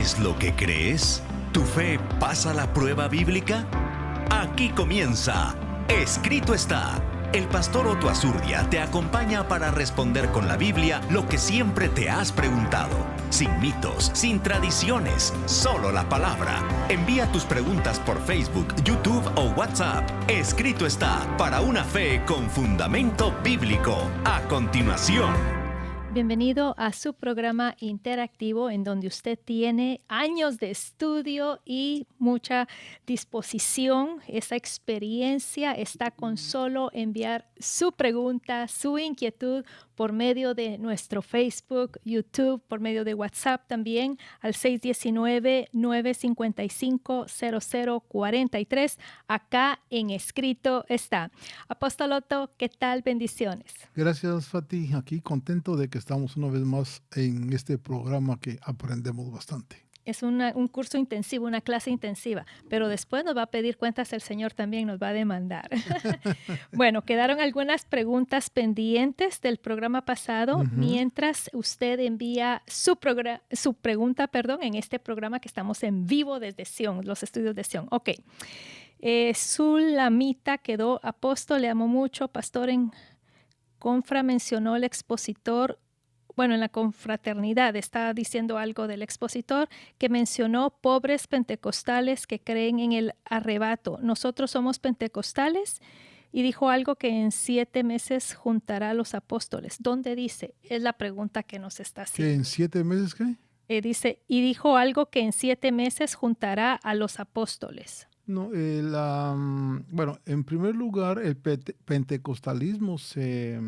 ¿Es lo que crees? ¿Tu fe pasa la prueba bíblica? Aquí comienza Escrito está. El pastor Otto Azurdia te acompaña para responder con la Biblia lo que siempre te has preguntado. Sin mitos, sin tradiciones, solo la palabra. Envía tus preguntas por Facebook, YouTube o WhatsApp. Escrito está para una fe con fundamento bíblico. A continuación. Bienvenido a su programa interactivo en donde usted tiene años de estudio y mucha disposición. Esa experiencia está con solo enviar su pregunta, su inquietud por medio de nuestro Facebook, YouTube, por medio de WhatsApp también al 619-955-0043. Acá en Escrito está. Apóstol Otto, ¿qué tal? Bendiciones. Gracias, Fati. Aquí contento de que estamos una vez más en este programa que aprendemos bastante. Es un curso intensivo, una clase intensiva, pero después nos va a pedir cuentas el Señor también, nos va a demandar. Bueno, quedaron algunas preguntas pendientes del programa pasado, mientras usted envía su pregunta, en este programa que estamos en vivo desde Sion, los estudios de Sion. Ok. Sulamita quedó: apóstol, le amo mucho, pastor. En Confra mencionó el expositor. Bueno, en la confraternidad está diciendo algo del expositor que mencionó pobres pentecostales que creen en el arrebato. Nosotros somos pentecostales, y dijo algo que en 7 meses juntará a los apóstoles. ¿Dónde dice? Es la pregunta que nos está haciendo. ¿Que en 7 meses qué? Dice, y dijo algo que en 7 meses juntará a los apóstoles. No, bueno, en primer lugar, el pentecostalismo se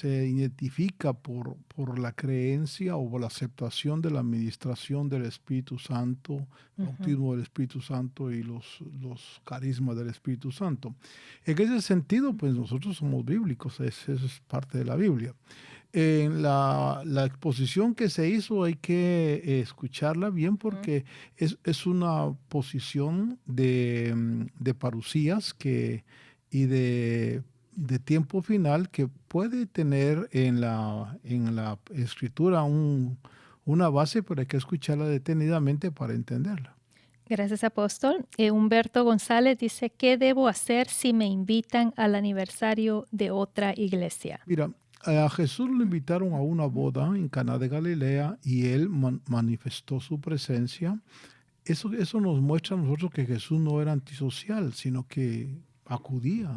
identifica por la creencia o por la aceptación de la administración del Espíritu Santo, bautismo del Espíritu Santo y los carismas del Espíritu Santo. En ese sentido, pues nosotros somos bíblicos, eso es parte de la Biblia. En la exposición que se hizo hay que escucharla bien porque es una posición de parusías y de tiempo final que puede tener en la escritura una base, pero hay que escucharla detenidamente para entenderla. Gracias, apóstol. Humberto González dice, ¿qué debo hacer si me invitan al aniversario de otra iglesia? Mira, a Jesús lo invitaron a una boda en Caná de Galilea y él manifestó su presencia. Eso nos muestra a nosotros que Jesús no era antisocial, sino que acudía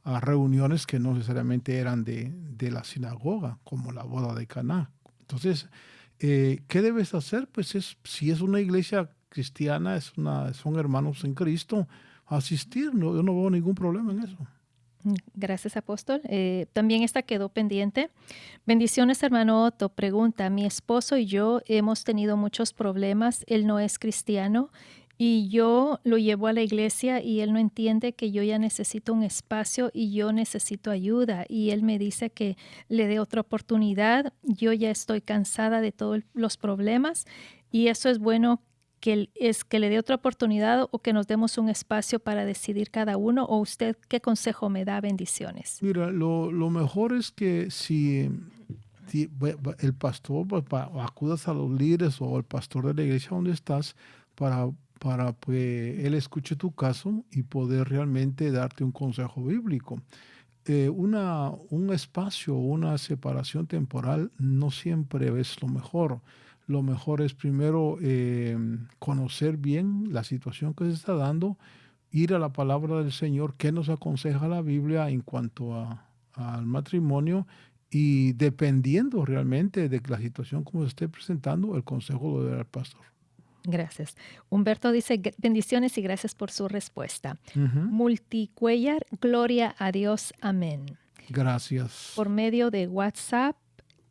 a reuniones que no necesariamente eran de la sinagoga, como la boda de Caná. Entonces, ¿qué debes hacer? Pues si es una iglesia cristiana, son hermanos en Cristo, asistir. Yo no veo ningún problema en eso. Gracias, apóstol. También esta quedó pendiente. Bendiciones, hermano Otto. Pregunta, mi esposo y yo hemos tenido muchos problemas. Él no es cristiano y yo lo llevo a la iglesia y él no entiende que yo ya necesito un espacio y yo necesito ayuda. Y él me dice que le dé otra oportunidad. Yo ya estoy cansada de todos los problemas y eso es bueno que le dé otra oportunidad o que nos demos un espacio para decidir cada uno. ¿O usted qué consejo me da? Bendiciones. Mira, lo mejor es que si el pastor, pues, acudas a los líderes o al pastor de la iglesia donde estás para pues, él escuche tu caso y poder realmente darte un consejo bíblico. Un espacio, una separación temporal no siempre es lo mejor. Lo mejor es primero conocer bien la situación que se está dando, ir a la palabra del Señor, qué nos aconseja la Biblia en cuanto al matrimonio, y dependiendo realmente de la situación como se esté presentando, el consejo lo debe dar el pastor. Gracias. Humberto dice, bendiciones y gracias por su respuesta. Multicuellar, gloria a Dios, amén. Gracias. Por medio de WhatsApp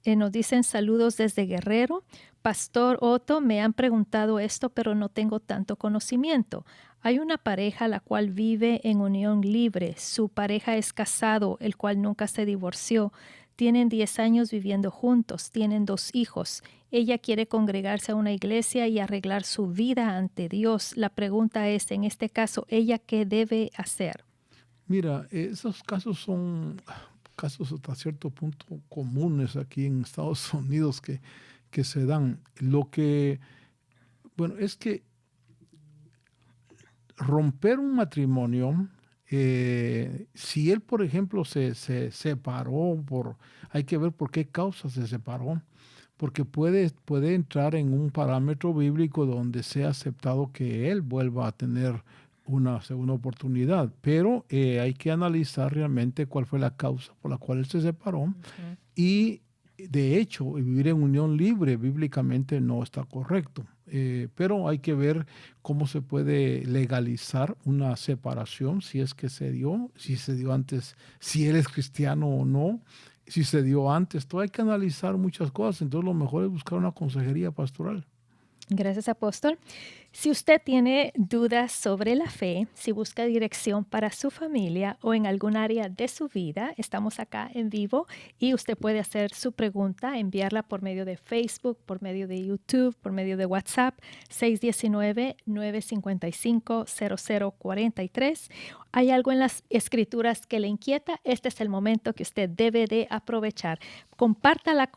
nos dicen saludos desde Guerrero. Pastor Otto, me han preguntado esto, pero no tengo tanto conocimiento. Hay una pareja la cual vive en unión libre. Su pareja es casado, el cual nunca se divorció. Tienen 10 años viviendo juntos, tienen 2 hijos. Ella quiere congregarse a una iglesia y arreglar su vida ante Dios. La pregunta es, en este caso, ¿ella qué debe hacer? Mira, esos casos son casos hasta cierto punto comunes aquí en Estados Unidos que que se dan. Bueno, es que romper un matrimonio, si él, por ejemplo, se separó, hay que ver por qué causa se separó, porque puede entrar en un parámetro bíblico donde sea aceptado que él vuelva a tener una segunda oportunidad, pero hay que analizar realmente cuál fue la causa por la cual él se separó. Y de hecho, vivir en unión libre bíblicamente no está correcto, pero hay que ver cómo se puede legalizar una separación, si es que si se dio antes, si él es cristiano o no, si se dio antes. Todo hay que analizar muchas cosas, entonces lo mejor es buscar una consejería pastoral. Gracias, apóstol. Si usted tiene dudas sobre la fe, si busca dirección para su familia o en algún área de su vida, estamos acá en vivo y usted puede hacer su pregunta, enviarla por medio de Facebook, por medio de YouTube, por medio de WhatsApp, 619-955-0043. ¿Hay algo en las escrituras que le inquieta? Este es el momento que usted debe de aprovechar. Comparta la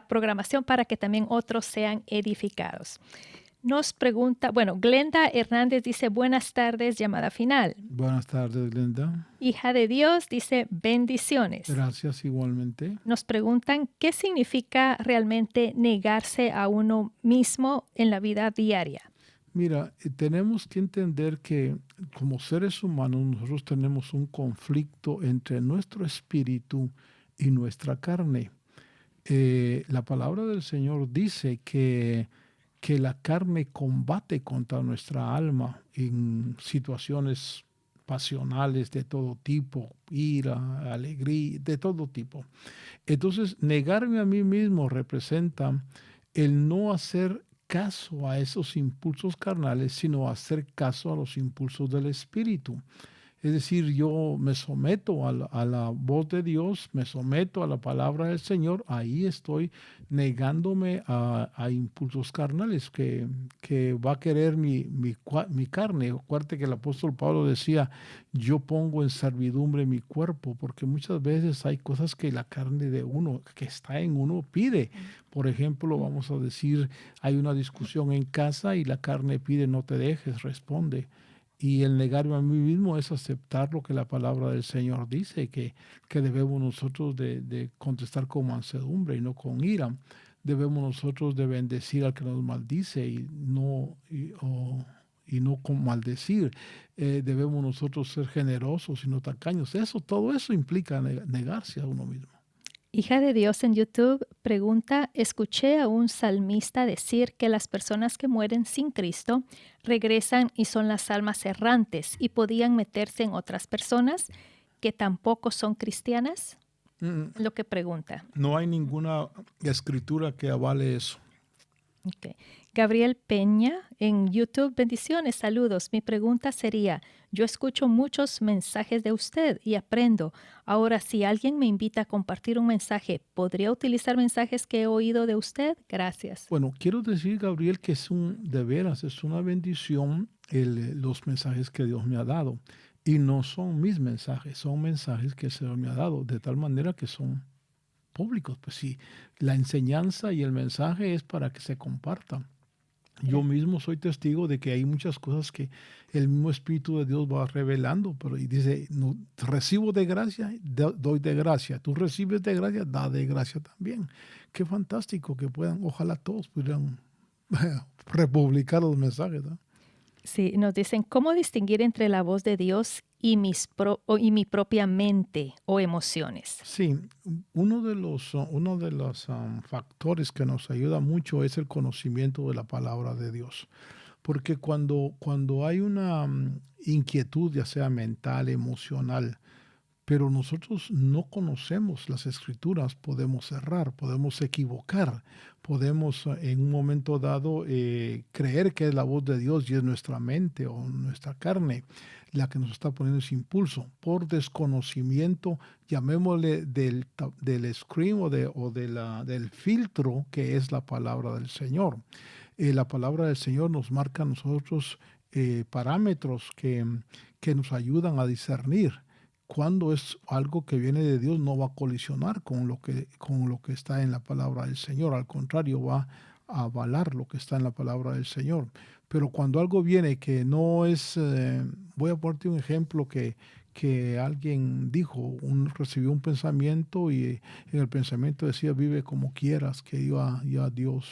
programación para que también otros sean edificados. Nos pregunta, Glenda Hernández dice, buenas tardes, llamada final. Buenas tardes, Glenda. Hija de Dios dice, bendiciones. Gracias, igualmente. Nos preguntan, ¿qué significa realmente negarse a uno mismo en la vida diaria? Mira, tenemos que entender que como seres humanos nosotros tenemos un conflicto entre nuestro espíritu y nuestra carne. La palabra del Señor dice que la carne combate contra nuestra alma en situaciones pasionales de todo tipo, ira, alegría, de todo tipo. Entonces, negarme a mí mismo representa el no hacer caso a esos impulsos carnales, sino hacer caso a los impulsos del Espíritu. Es decir, yo me someto a la voz de Dios, me someto a la palabra del Señor, ahí estoy negándome a impulsos carnales que va a querer mi carne. Acuérdate que el apóstol Pablo decía, yo pongo en servidumbre mi cuerpo, porque muchas veces hay cosas que la carne de uno, que está en uno, pide. Por ejemplo, vamos a decir, hay una discusión en casa y la carne pide, no te dejes, responde. Y el negarme a mí mismo es aceptar lo que la palabra del Señor dice, que debemos nosotros de contestar con mansedumbre y no con ira. Debemos nosotros de bendecir al que nos maldice y no con maldecir. Debemos nosotros ser generosos y no tacaños. Todo eso implica negarse a uno mismo. Hija de Dios en YouTube pregunta, escuché a un salmista decir que las personas que mueren sin Cristo regresan y son las almas errantes y podían meterse en otras personas que tampoco son cristianas. Lo que pregunta. No hay ninguna escritura que avale eso. Okay. Gabriel Peña en YouTube, bendiciones, saludos. Mi pregunta sería, yo escucho muchos mensajes de usted y aprendo. Ahora, si alguien me invita a compartir un mensaje, ¿podría utilizar mensajes que he oído de usted? Gracias. Bueno, quiero decir, Gabriel, que es una bendición los mensajes que Dios me ha dado. Y no son mis mensajes, son mensajes que el Señor me ha dado, de tal manera que son públicos. Pues sí, la enseñanza y el mensaje es para que se compartan. Yo mismo soy testigo de que hay muchas cosas que el mismo Espíritu de Dios va revelando, pero y dice, no, recibo de gracia, doy de gracia. Tú recibes de gracia, da de gracia también. Qué fantástico que ojalá todos pudieran republicar los mensajes, ¿no? Sí, nos dicen, ¿cómo distinguir entre la voz de Dios y mi propia mente o emociones? Sí, uno de los factores que nos ayuda mucho es el conocimiento de la palabra de Dios. Porque cuando hay una inquietud, ya sea mental, emocional, pero nosotros no conocemos las escrituras, podemos errar, podemos equivocar, podemos en un momento dado creer que es la voz de Dios y es nuestra mente o nuestra carne la que nos está poniendo ese impulso. Por desconocimiento, llamémosle del screen o del filtro que es la palabra del Señor. La palabra del Señor nos marca a nosotros parámetros que nos ayudan a discernir cuando es algo que viene de Dios, no va a colisionar con lo que está en la palabra del Señor. Al contrario, va a avalar lo que está en la palabra del Señor. Pero cuando algo viene que no es, voy a ponerte un ejemplo que alguien dijo, recibió un pensamiento y en el pensamiento decía, vive como quieras, que ya Dios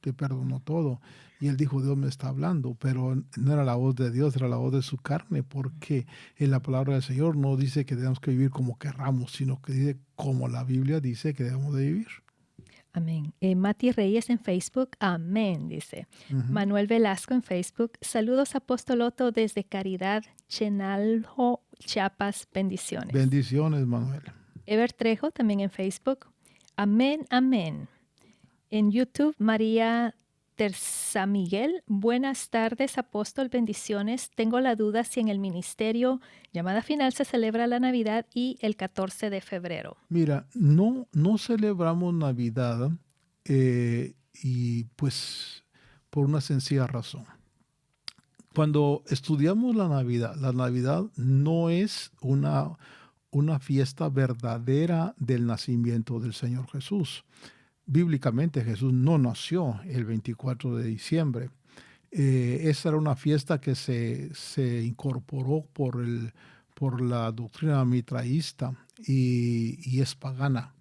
te perdonó todo. Y él dijo, Dios me está hablando, pero no era la voz de Dios, era la voz de su carne, porque en la palabra del Señor no dice que tenemos que vivir como querramos, sino que dice como la Biblia dice que debemos de vivir. Amén. Mati Reyes en Facebook, amén, dice. Ujú. Manuel Velasco en Facebook, saludos Apóstol Otto desde Caridad, Chenalho, Chiapas, bendiciones. Bendiciones, Manuel. Ever Trejo también en Facebook, amén, amén. En YouTube, María Terza Miguel, buenas tardes Apóstol, bendiciones. Tengo la duda si en el ministerio llamada final se celebra la Navidad y el 14 de febrero. Mira, no celebramos Navidad y pues por una sencilla razón. Cuando estudiamos la Navidad no es una fiesta verdadera del nacimiento del Señor Jesús. Bíblicamente Jesús no nació el 24 de diciembre. Esa era una fiesta que se incorporó por la doctrina mitraísta y es pagana.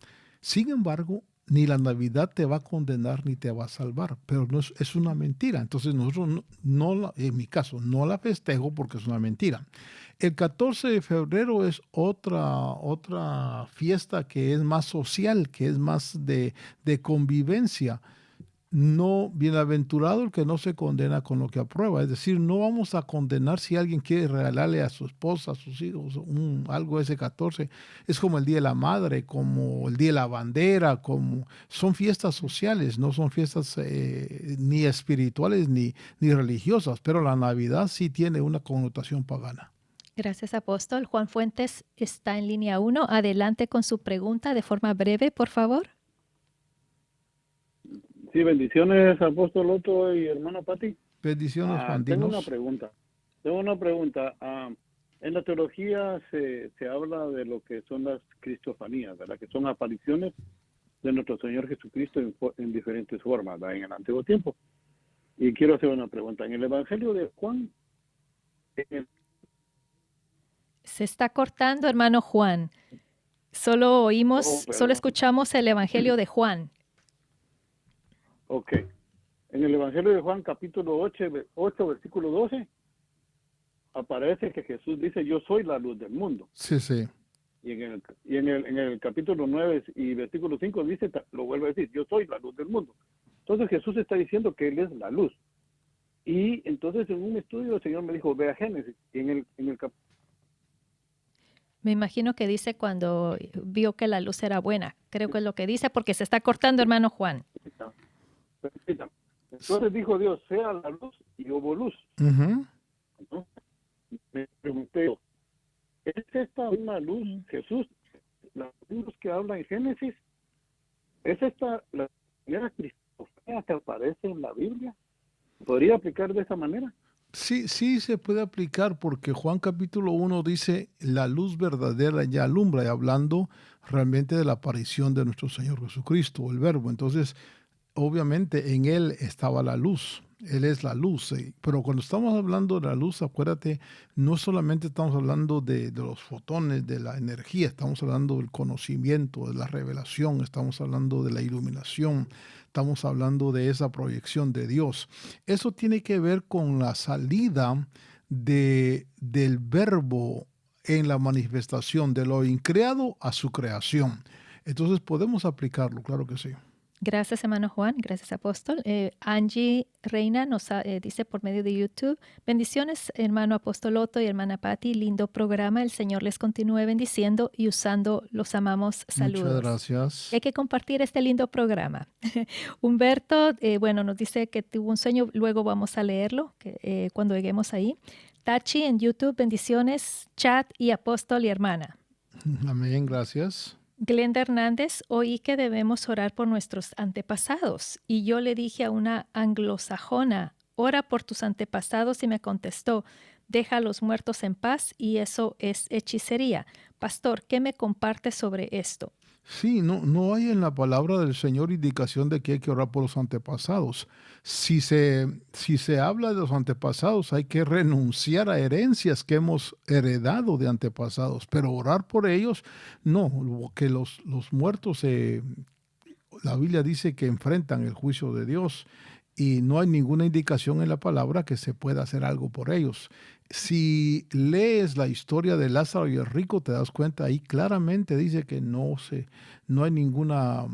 Sin embargo, ni la Navidad te va a condenar ni te va a salvar, pero no es una mentira. Entonces nosotros en mi caso, no la festejo porque es una mentira. El 14 de febrero es otra fiesta que es más social, que es más de convivencia. No, bienaventurado el que no se condena con lo que aprueba. Es decir, no vamos a condenar si alguien quiere regalarle a su esposa, a sus hijos, algo ese 14. Es como el Día de la Madre, como el Día de la Bandera, son fiestas sociales, no son fiestas ni espirituales ni religiosas, pero la Navidad sí tiene una connotación pagana. Gracias, Apóstol. Juan Fuentes está en línea 1. Adelante con su pregunta de forma breve, por favor. Sí, bendiciones, Apóstol Otto y hermano Pati. Bendiciones, Juan. Tengo Dinos. una pregunta. En la teología se habla de lo que son las cristofanías, ¿verdad? Que son apariciones de nuestro Señor Jesucristo en diferentes formas, ¿verdad? En el Antiguo Tiempo. Y quiero hacer una pregunta. En el Evangelio de Juan, Se está cortando, hermano Juan. Solo escuchamos el Evangelio de Juan. Ok. En el Evangelio de Juan, capítulo 8, versículo 12, aparece que Jesús dice, yo soy la luz del mundo. Sí. Y en el capítulo 9 y versículo 5 dice, lo vuelve a decir, yo soy la luz del mundo. Entonces Jesús está diciendo que Él es la luz. Y entonces en un estudio el Señor me dijo, ve a Génesis. Y en el Me imagino que dice cuando vio que la luz era buena. Creo que es lo que dice porque se está cortando, hermano Juan. Entonces dijo Dios, sea la luz y hubo luz. Uh-huh. ¿No? Me pregunté, ¿es esta una luz, Jesús, la luz que habla en Génesis? ¿Es esta la primera cristofania que aparece en la Biblia? ¿Podría aplicar de esa manera? Sí se puede aplicar porque Juan capítulo 1 dice la luz verdadera ya alumbra, y hablando realmente de la aparición de nuestro Señor Jesucristo, el Verbo. Entonces, obviamente en Él estaba la luz, Él es la luz. Pero cuando estamos hablando de la luz, acuérdate, no solamente estamos hablando de los fotones, de la energía, estamos hablando del conocimiento, de la revelación, estamos hablando de la iluminación, estamos hablando de esa proyección de Dios. Eso tiene que ver con la salida del Verbo en la manifestación de lo increado a su creación. Entonces podemos aplicarlo, claro que sí. Gracias, hermano Juan. Gracias, apóstol. Angie Reina nos dice por medio de YouTube, bendiciones, hermano apóstol Otto y hermana Patti, lindo programa. El Señor les continúe bendiciendo y usando. Los amamos. Saludos. Muchas gracias. Hay que compartir este lindo programa. Humberto, nos dice que tuvo un sueño. Luego vamos a leerlo cuando lleguemos ahí. Tachi en YouTube, bendiciones, chat y apóstol y hermana. Amén, gracias. Glenda Hernández, oí que debemos orar por nuestros antepasados y yo le dije a una anglosajona, ora por tus antepasados y me contestó, deja a los muertos en paz y eso es hechicería. Pastor, ¿qué me comparte sobre esto? Sí, no hay en la palabra del Señor indicación de que hay que orar por los antepasados. Si se habla de los antepasados, hay que renunciar a herencias que hemos heredado de antepasados, pero orar por ellos, no, que los muertos, la Biblia dice que enfrentan el juicio de Dios y no hay ninguna indicación en la palabra que se pueda hacer algo por ellos. Si lees la historia de Lázaro y el rico, te das cuenta, ahí claramente dice que no hay ninguna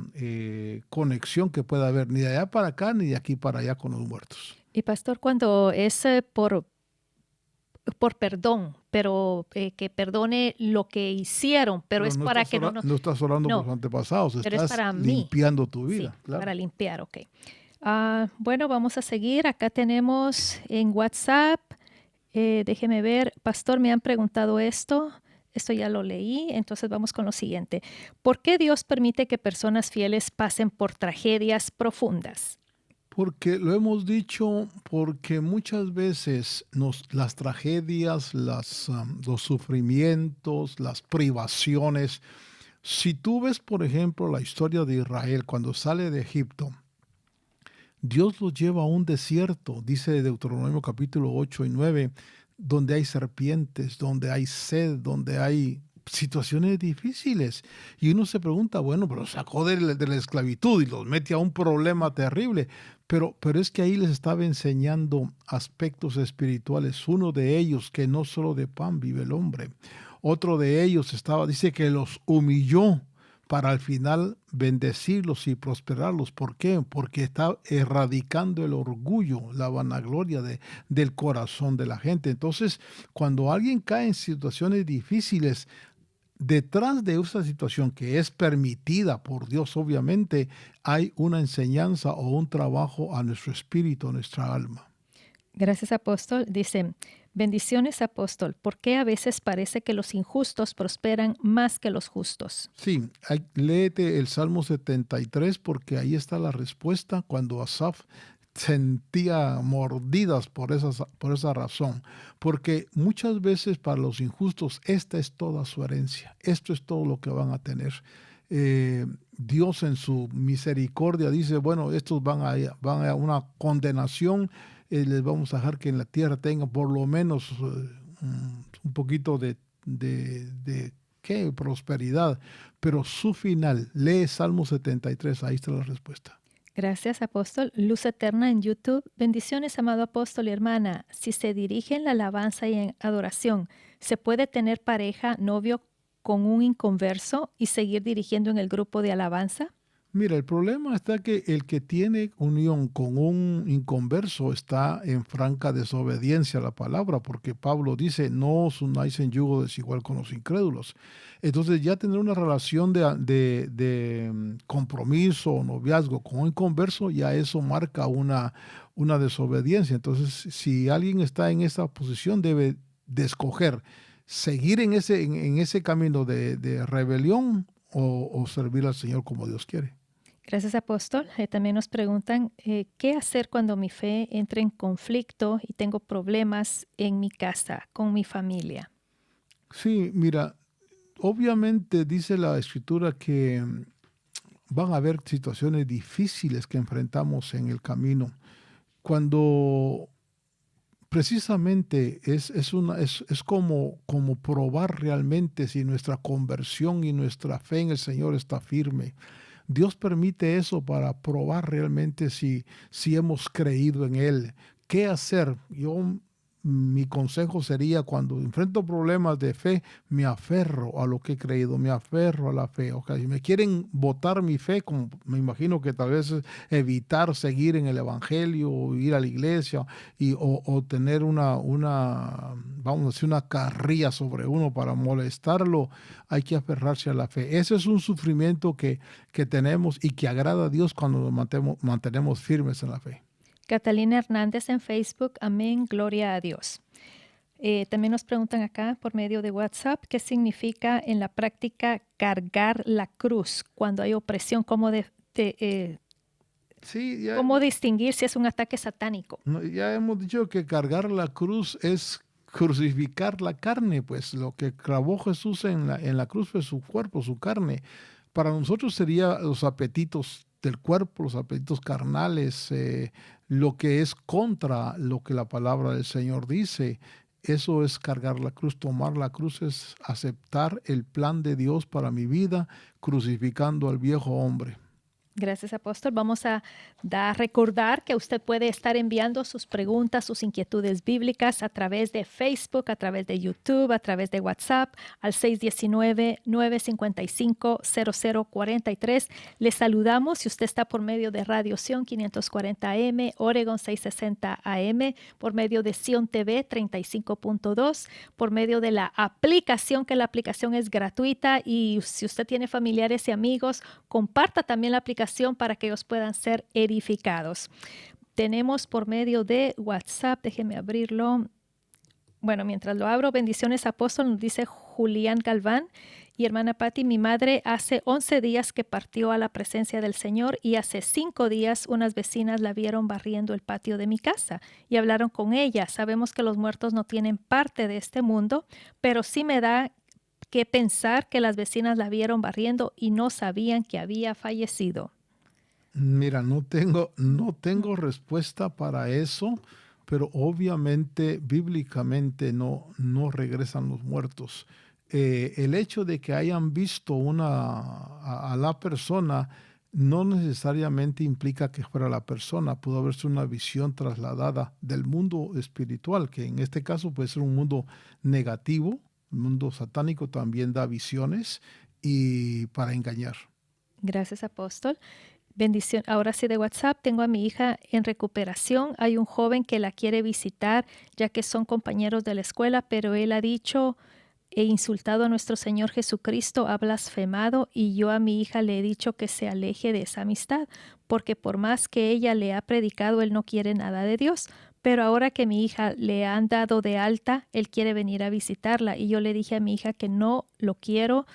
conexión que pueda haber ni de allá para acá ni de aquí para allá con los muertos. Y pastor, cuando es por perdón, pero que perdone lo que hicieron, pero es para que no nos... No estás orando por No, los antepasados, pero es estás para mí. limpiando tu Sí, vida. Claro. para limpiar, ok. Bueno, vamos a seguir. Acá tenemos en WhatsApp, déjeme ver, pastor, me han preguntado esto ya lo leí, entonces vamos con lo siguiente. ¿Por qué Dios permite que personas fieles pasen por tragedias profundas? Porque lo hemos dicho, porque muchas veces las tragedias, los sufrimientos, las privaciones, si tú ves, por ejemplo, la historia de Israel cuando sale de Egipto, Dios los lleva a un desierto, dice Deuteronomio capítulo 8 y 9, donde hay serpientes, donde hay sed, donde hay situaciones difíciles. Y uno se pregunta, bueno, pero sacó de la esclavitud y los mete a un problema terrible. Pero es que ahí les estaba enseñando aspectos espirituales. Uno de ellos, que no solo de pan vive el hombre. Otro de ellos dice que los humilló para al final bendecirlos y prosperarlos. ¿Por qué? Porque está erradicando el orgullo, la vanagloria del corazón de la gente. Entonces, cuando alguien cae en situaciones difíciles, detrás de esa situación que es permitida por Dios, obviamente, hay una enseñanza o un trabajo a nuestro espíritu, a nuestra alma. Gracias, apóstol. Dice, bendiciones, apóstol. ¿Por qué a veces parece que los injustos prosperan más que los justos? Sí, léete el Salmo 73 porque ahí está la respuesta cuando Asaf sentía mordidas por esa razón. Porque muchas veces para los injustos esta es toda su herencia. Esto es todo lo que van a tener. Dios en su misericordia dice, bueno, estos van a una condenación, les vamos a dejar que en la tierra tengan por lo menos un poquito de prosperidad, pero su final, lee Salmo 73, ahí está la respuesta. Gracias, apóstol. Luz Eterna en YouTube. Bendiciones, amado apóstol y hermana. Si se dirige en la alabanza y en adoración, ¿se puede tener pareja, novio con un inconverso y seguir dirigiendo en el grupo de alabanza? Mira, el problema está que el que tiene unión con un inconverso está en franca desobediencia a la palabra, porque Pablo dice, no os unáis en yugo desigual con los incrédulos. Entonces ya tener una relación de compromiso o noviazgo con un inconverso, ya eso marca una desobediencia. Entonces, si alguien está en esa posición, debe de escoger seguir en ese camino de rebelión o servir al Señor como Dios quiere. Gracias, apóstol. También nos preguntan, ¿qué hacer cuando mi fe entra en conflicto y tengo problemas en mi casa, con mi familia? Sí, mira, obviamente dice la Escritura que van a haber situaciones difíciles que enfrentamos en el camino. Cuando precisamente es como probar realmente si nuestra conversión y nuestra fe en el Señor está firme. Dios permite eso para probar realmente si hemos creído en Él. ¿Qué hacer? Mi consejo sería cuando enfrento problemas de fe, me aferro a lo que he creído, me aferro a la fe. Okay, si me quieren botar mi fe, como me imagino que tal vez es evitar seguir en el Evangelio, o ir a la iglesia o tener vamos a decir, una carrilla sobre uno para molestarlo, hay que aferrarse a la fe. Ese es un sufrimiento que tenemos y que agrada a Dios cuando nos mantenemos firmes en la fe. Catalina Hernández en Facebook, amén, gloria a Dios. También nos preguntan acá por medio de WhatsApp, ¿qué significa en la práctica cargar la cruz cuando hay opresión? ¿Cómo distinguir si es un ataque satánico? Ya hemos dicho que cargar la cruz es crucificar la carne, pues lo que clavó Jesús en la cruz fue su cuerpo, su carne. Para nosotros sería los apetitos del cuerpo, los apetitos carnales, lo que es contra lo que la palabra del Señor dice. Eso es cargar la cruz. Tomar la cruz es aceptar el plan de Dios para mi vida, crucificando al viejo hombre. Gracias, apóstol. Vamos a recordar que usted puede estar enviando sus preguntas, sus inquietudes bíblicas a través de Facebook, a través de YouTube, a través de WhatsApp al 619-955-0043. Le saludamos si usted está por medio de Radio Sion 540 AM, Oregon 660 AM, por medio de Sion TV 35.2, por medio de la aplicación, que la aplicación es gratuita, y si usted tiene familiares y amigos, comparta también la aplicación para que ellos puedan ser edificados. Tenemos por medio de WhatsApp, déjeme abrirlo. Bueno, mientras lo abro, bendiciones, apóstol, nos dice Julián Galván. Y hermana Patti, mi madre hace 11 días que partió a la presencia del Señor, y hace 5 días unas vecinas la vieron barriendo el patio de mi casa y hablaron con ella. Sabemos que los muertos no tienen parte de este mundo, pero sí me da que pensar que las vecinas la vieron barriendo y no sabían que había fallecido. Mira, no tengo respuesta para eso, pero obviamente bíblicamente no regresan los muertos. El hecho de que hayan visto a la persona no necesariamente implica que fuera la persona. Pudo haberse una visión trasladada del mundo espiritual, que en este caso puede ser un mundo negativo. El mundo satánico también da visiones y para engañar. Gracias, apóstol. Bendición. Ahora sí, de WhatsApp, tengo a mi hija en recuperación. Hay un joven que la quiere visitar, ya que son compañeros de la escuela, pero él ha dicho e insultado a nuestro Señor Jesucristo, ha blasfemado, y yo a mi hija le he dicho que se aleje de esa amistad, porque por más que ella le ha predicado, él no quiere nada de Dios. Pero ahora que mi hija le han dado de alta, él quiere venir a visitarla, y yo le dije a mi hija que no lo quiero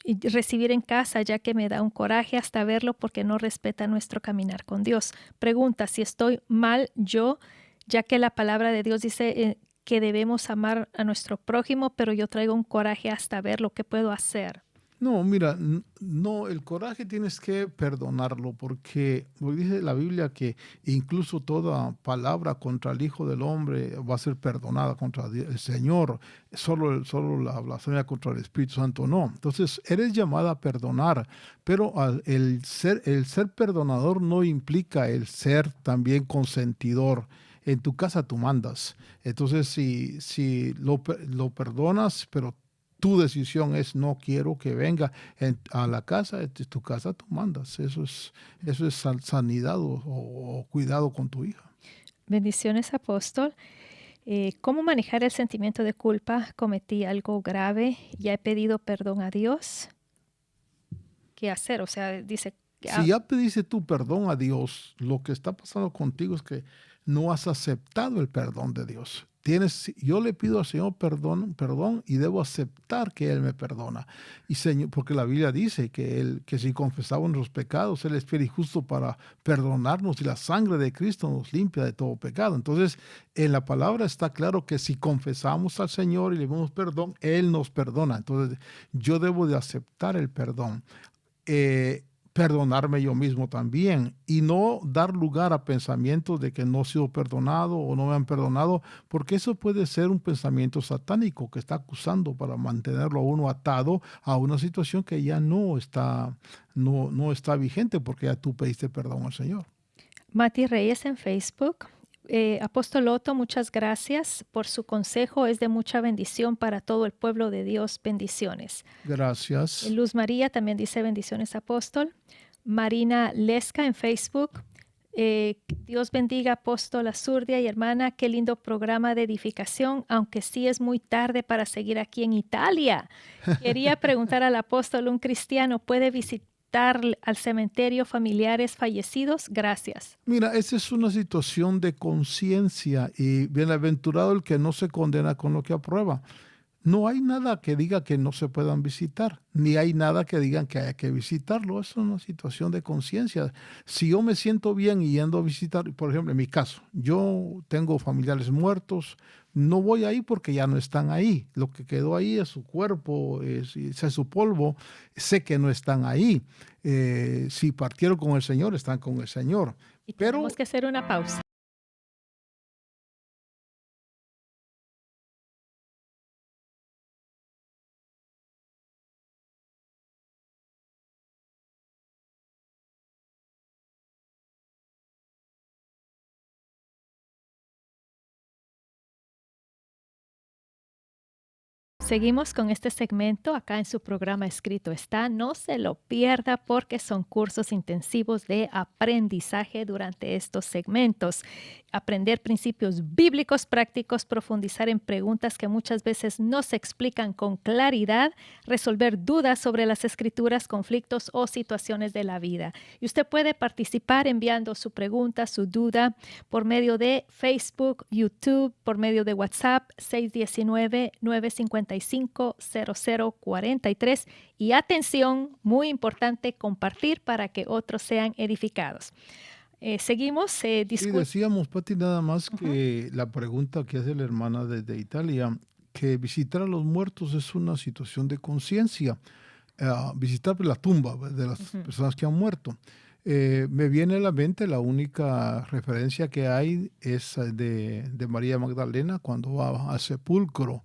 recibir en casa, ya que me da un coraje hasta verlo, porque no respeta nuestro caminar con Dios. Pregunta si estoy mal yo, ya que la palabra de Dios dice que debemos amar a nuestro prójimo, pero yo traigo un coraje hasta verlo. ¿Qué puedo hacer? No, mira, no, el coraje tienes que perdonarlo, porque dice la Biblia que incluso toda palabra contra el Hijo del Hombre va a ser perdonada contra el Señor, solo la blasfemia contra el Espíritu Santo no. Entonces, eres llamada a perdonar, pero el ser perdonador no implica el ser también consentidor. En tu casa tú mandas. Entonces, si lo perdonas, pero tu decisión es no quiero que venga a la casa, es tu casa, tú mandas. Eso es sanidad o cuidado con tu hija. Bendiciones, apóstol. ¿Cómo manejar el sentimiento de culpa? Cometí algo grave, ya he pedido perdón a Dios. ¿Qué hacer? O sea, dice... Si ya pediste tu perdón a Dios, lo que está pasando contigo es que no has aceptado el perdón de Dios. Yo le pido al Señor perdón y debo aceptar que Él me perdona. Y Señor, porque la Biblia dice que si confesamos nuestros pecados, Él es fiel y justo para perdonarnos, y la sangre de Cristo nos limpia de todo pecado. Entonces, en la palabra está claro que si confesamos al Señor y le pedimos perdón, Él nos perdona. Entonces, yo debo de aceptar el perdón. Perdonarme yo mismo también, y no dar lugar a pensamientos de que no he sido perdonado o no me han perdonado, porque eso puede ser un pensamiento satánico que está acusando para mantenerlo a uno atado a una situación que ya no está vigente, porque ya tú pediste perdón al Señor. Mati Reyes en Facebook. Apóstol Otto, muchas gracias por su consejo. Es de mucha bendición para todo el pueblo de Dios. Bendiciones. Gracias. Luz María también dice bendiciones, apóstol. Marina Lesca en Facebook. Dios bendiga, apóstol Azurdia y hermana. Qué lindo programa de edificación, aunque sí es muy tarde para seguir aquí en Italia. Quería preguntar al apóstol, ¿un cristiano puede visitar al cementerio familiares fallecidos? Gracias. Mira, esa es una situación de conciencia, y bienaventurado el que no se condena con lo que aprueba. No hay nada que diga que no se puedan visitar, ni hay nada que digan que haya que visitarlo. Es una situación de conciencia. Si yo me siento bien yendo a visitar, por ejemplo, en mi caso, yo tengo familiares muertos, no voy ahí porque ya no están ahí. Lo que quedó ahí es su cuerpo, es su polvo. Sé que no están ahí. Si partieron con el Señor, están con el Señor. Y Pero tenemos que hacer una pausa. Seguimos con este segmento acá en su programa Escrito Está. No se lo pierda porque son cursos intensivos de aprendizaje durante estos segmentos. Aprender principios bíblicos prácticos, profundizar en preguntas que muchas veces no se explican con claridad, resolver dudas sobre las escrituras, conflictos o situaciones de la vida. Y usted puede participar enviando su pregunta, su duda por medio de Facebook, YouTube, por medio de WhatsApp 619-955-0043 y atención, muy importante, compartir para que otros sean edificados. Seguimos. sí, decíamos, Pati, nada más que la pregunta que hace la hermana desde Italia, que visitar a los muertos es una situación de conciencia. Visitar la tumba de las personas que han muerto. Me viene a la mente la única referencia que hay es de María Magdalena cuando va al sepulcro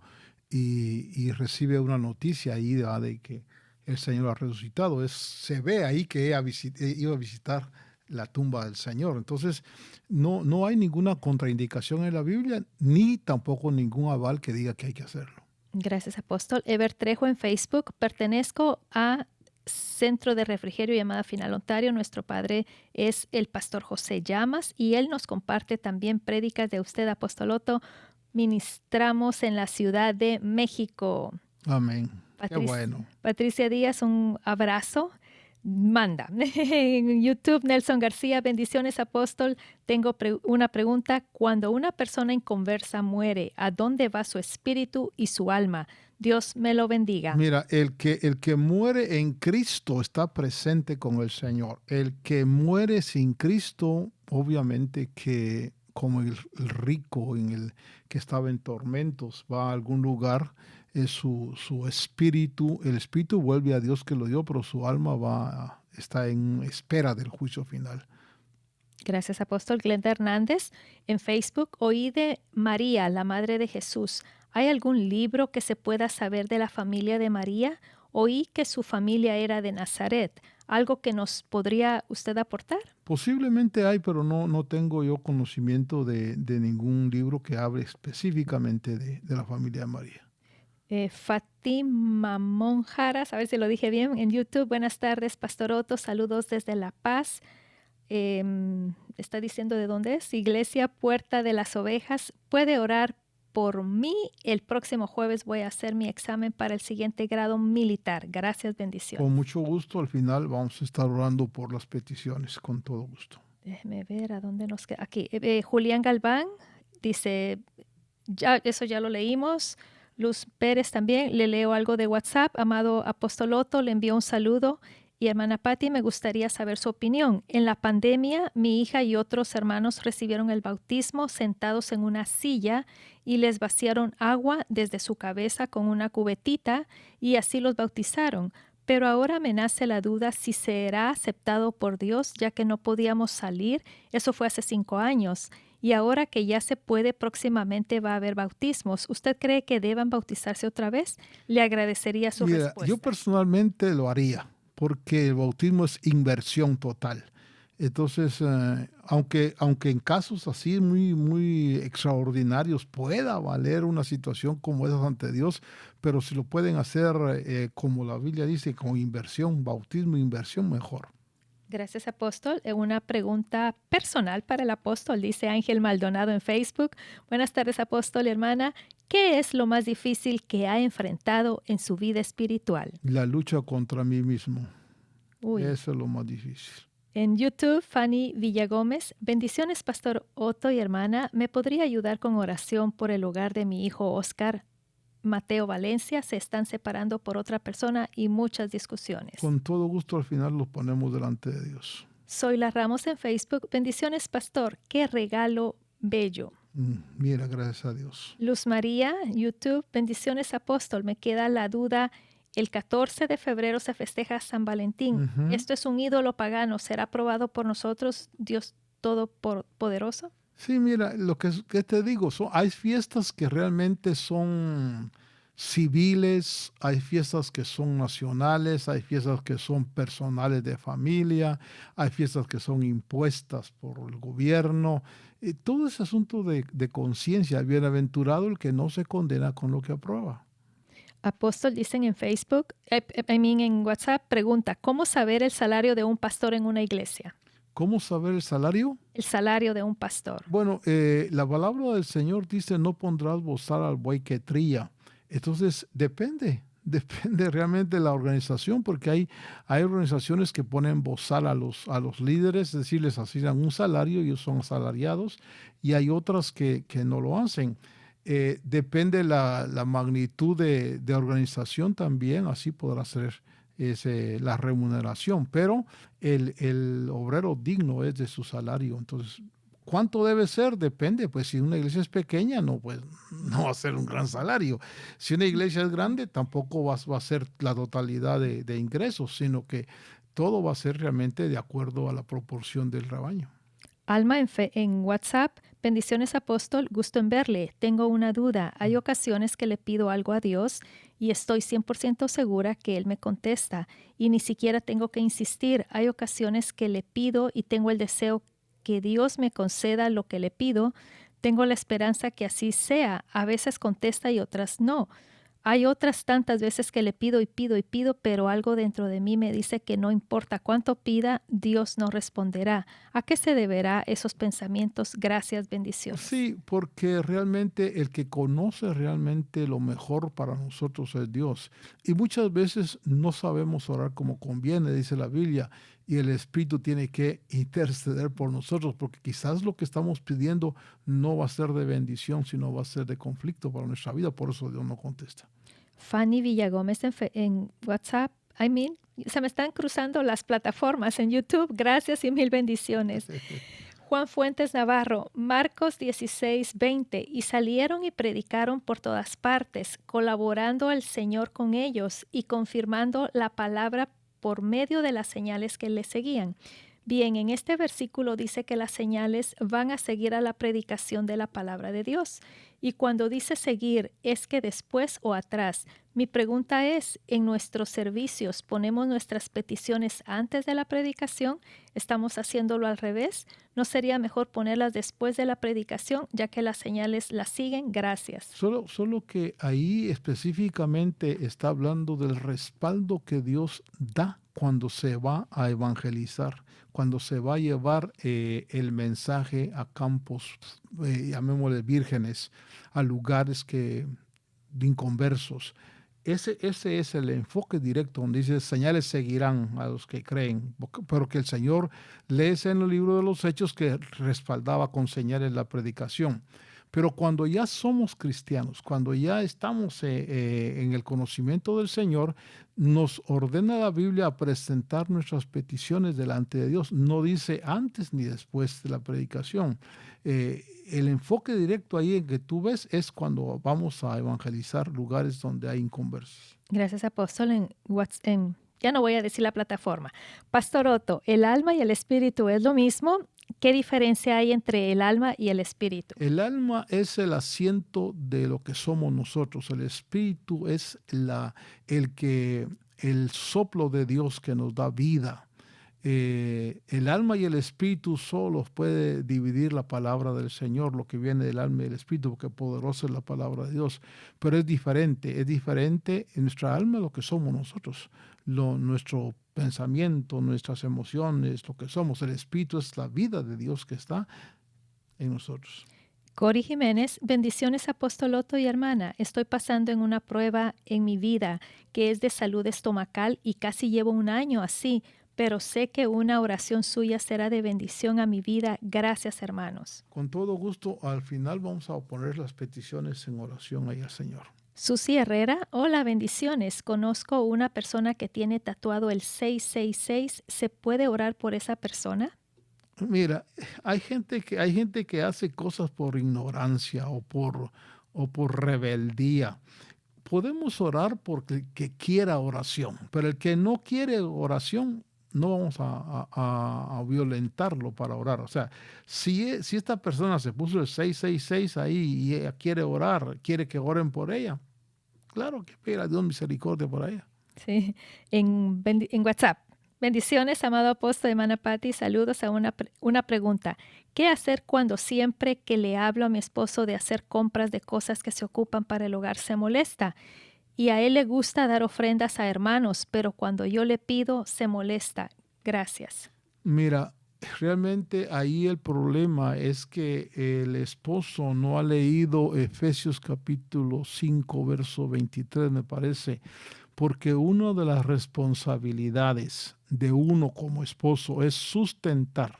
y recibe una noticia ahí de que el Señor ha resucitado. Se ve ahí que ella iba a visitar la tumba del Señor. Entonces, no hay ninguna contraindicación en la Biblia, ni tampoco ningún aval que diga que hay que hacerlo. Gracias, apóstol. Ever Trejo en Facebook. Pertenezco a Centro de Refrigerio llamada Final Ontario. Nuestro padre es el pastor José Llamas y él nos comparte también prédicas de usted, apóstol Otto. Ministramos en la Ciudad de México. Amén. Qué bueno. Patricia Díaz, un abrazo. Manda. En YouTube, Nelson García, bendiciones, apóstol. Tengo una pregunta. Cuando una persona inconversa muere, ¿a dónde va su espíritu y su alma? Dios me lo bendiga. Mira, el que muere en Cristo está presente con el Señor. El que muere sin Cristo, obviamente que como el rico que estaba en tormentos, va a algún lugar, su espíritu, el espíritu vuelve a Dios que lo dio, pero su alma está en espera del juicio final. Gracias, apóstol. Glenda Hernández en Facebook. Oí de María, la Madre de Jesús. ¿Hay algún libro que se pueda saber de la familia de María? Oí que su familia era de Nazaret. ¿Algo que nos podría usted aportar? Posiblemente hay, pero no tengo yo conocimiento de ningún libro que hable específicamente de la familia de María. Fátima Monjaras, a ver si lo dije bien, en YouTube. Buenas tardes, Pastor Otto. Saludos desde La Paz. Está diciendo de dónde es. Iglesia Puerta de las Ovejas. ¿Puede orar por mí? El próximo jueves voy a hacer mi examen para el siguiente grado militar. Gracias, bendiciones. Con mucho gusto. Al final vamos a estar orando por las peticiones, con todo gusto. Déjeme ver a dónde nos queda. Aquí, Julián Galván dice, eso ya lo leímos. Luz Pérez también, le leo algo de WhatsApp. Amado Apóstol Otto, le envío un saludo. Y hermana Patti, me gustaría saber su opinión. En la pandemia, mi hija y otros hermanos recibieron el bautismo sentados en una silla y les vaciaron agua desde su cabeza con una cubetita y así los bautizaron. Pero ahora me nace la duda si será aceptado por Dios, ya que no podíamos salir. Eso fue hace 5 años. Y ahora que ya se puede, próximamente va a haber bautismos. ¿Usted cree que deban bautizarse otra vez? Le agradecería su respuesta. Yo personalmente lo haría, porque el bautismo es inversión total. Entonces, aunque en casos así muy extraordinarios pueda valer una situación como esa ante Dios, pero si lo pueden hacer como la Biblia dice, con inversión, bautismo, inversión, mejor. Gracias, apóstol. Una pregunta personal para el apóstol, dice Ángel Maldonado en Facebook. Buenas tardes, apóstol y hermana. ¿Qué es lo más difícil que ha enfrentado en su vida espiritual? La lucha contra mí mismo. Uy. Eso es lo más difícil. En YouTube, Fanny Villagómez. Bendiciones, pastor Otto y hermana. ¿Me podría ayudar con oración por el hogar de mi hijo Oscar Mateo Valencia? Se están separando por otra persona y muchas discusiones. Con todo gusto, al final los ponemos delante de Dios. Soy La Ramos en Facebook. Bendiciones, pastor. Qué regalo bello. Mira, gracias a Dios. Luz María, YouTube, bendiciones apóstol. Me queda la duda. El 14 de febrero se festeja San Valentín. Ujú. ¿Esto es un ídolo pagano? ¿Será aprobado por nosotros, Dios Todopoderoso? Sí, mira, que te digo, hay fiestas que realmente son civiles, hay fiestas que son nacionales, hay fiestas que son personales de familia, hay fiestas que son impuestas por el gobierno. Todo ese asunto de conciencia, bienaventurado el que no se condena con lo que aprueba. Apóstol, dicen en Facebook, en WhatsApp, pregunta, ¿cómo saber el salario de un pastor en una iglesia? ¿Cómo saber el salario? El salario de un pastor. Bueno, la palabra del Señor dice, no pondrás bozal al buey que trilla. Entonces, depende realmente de la organización, porque hay organizaciones que ponen bozal a los líderes, es decir, les asignan un salario, ellos son asalariados, y hay otras que no lo hacen. Depende la magnitud de organización también, así podrá ser la remuneración, pero el obrero digno es de su salario. Entonces, ¿cuánto debe ser? Depende, pues si una iglesia es pequeña, no, pues no va a ser un gran salario. Si una iglesia es grande, tampoco va a ser la totalidad de ingresos, sino que todo va a ser realmente de acuerdo a la proporción del rebaño. Alma en WhatsApp, bendiciones apóstol, gusto en verle. Tengo una duda. Hay ocasiones que le pido algo a Dios y estoy 100% segura que Él me contesta y ni siquiera tengo que insistir. Hay ocasiones que le pido y tengo el deseo que Dios me conceda lo que le pido. Tengo la esperanza que así sea. A veces contesta y otras no. Hay otras tantas veces que le pido y pido y pido, pero algo dentro de mí me dice que no importa cuánto pida, Dios no responderá. ¿A qué se deberá esos pensamientos? Gracias, bendiciones. Sí, porque realmente el que conoce realmente lo mejor para nosotros es Dios. Y muchas veces no sabemos orar como conviene, dice la Biblia, y el Espíritu tiene que interceder por nosotros, porque quizás lo que estamos pidiendo no va a ser de bendición, sino va a ser de conflicto para nuestra vida, por eso Dios no contesta. Fanny Villagómez en WhatsApp. Se me están cruzando las plataformas en YouTube. Gracias y mil bendiciones. Juan Fuentes Navarro, Marcos 16:20, y salieron y predicaron por todas partes, colaborando al Señor con ellos y confirmando la palabra por medio de las señales que le seguían. Bien, en este versículo dice que las señales van a seguir a la predicación de la palabra de Dios. Y cuando dice seguir, es que después o atrás. Mi pregunta es, ¿en nuestros servicios ponemos nuestras peticiones antes de la predicación? ¿Estamos haciéndolo al revés? ¿No sería mejor ponerlas después de la predicación, ya que las señales las siguen? Gracias. Solo que ahí específicamente está hablando del respaldo que Dios da cuando se va a evangelizar, cuando se va a llevar el mensaje a campos, llamémosle vírgenes, a lugares de inconversos. Ese es el enfoque directo donde dice señales seguirán a los que creen, pero que el Señor lee en el libro de los Hechos que respaldaba con señales la predicación. Pero cuando ya somos cristianos, cuando ya estamos en el conocimiento del Señor, nos ordena la Biblia a presentar nuestras peticiones delante de Dios. No dice antes ni después de la predicación. El enfoque directo ahí en que tú ves es cuando vamos a evangelizar lugares donde hay inconversos. Gracias, apóstol. Ya no voy a decir la plataforma. Pastor Otto, ¿el alma y el espíritu es lo mismo? ¿Qué diferencia hay entre el alma y el espíritu? El alma es el asiento de lo que somos nosotros. El espíritu es el soplo de Dios que nos da vida. El alma y el espíritu solo puede dividir la palabra del Señor, lo que viene del alma y el espíritu, porque poderosa es la palabra de Dios. Pero es diferente en nuestra alma lo que somos nosotros, nuestro pensamiento, nuestras emociones, lo que somos. El espíritu es la vida de Dios que está en nosotros. Cori Jiménez, bendiciones apóstol Otto y hermana. Estoy pasando en una prueba en mi vida que es de salud estomacal y casi llevo un año así, pero sé que una oración suya será de bendición a mi vida. Gracias, hermanos. Con todo gusto, al final vamos a poner las peticiones en oración ahí al Señor. Susi Herrera, hola, bendiciones. Conozco una persona que tiene tatuado el 666. ¿Se puede orar por esa persona? Mira, hay gente que hace cosas por ignorancia o por rebeldía. Podemos orar porque el que quiera oración, pero el que no quiere oración, no vamos a violentarlo para orar. O sea, si esta persona se puso el 666 ahí y ella quiere orar, quiere que oren por ella, claro que pida a Dios misericordia por ella. Sí, en WhatsApp. Bendiciones, amado apóstol, hermana Patti. Saludos a una pregunta. ¿Qué hacer cuando siempre que le hablo a mi esposo de hacer compras de cosas que se ocupan para el hogar se molesta? Y a él le gusta dar ofrendas a hermanos, pero cuando yo le pido se molesta. Gracias. Mira, realmente ahí el problema es que el esposo no ha leído Efesios capítulo 5, verso 23, me parece, porque una de las responsabilidades de uno como esposo es sustentar,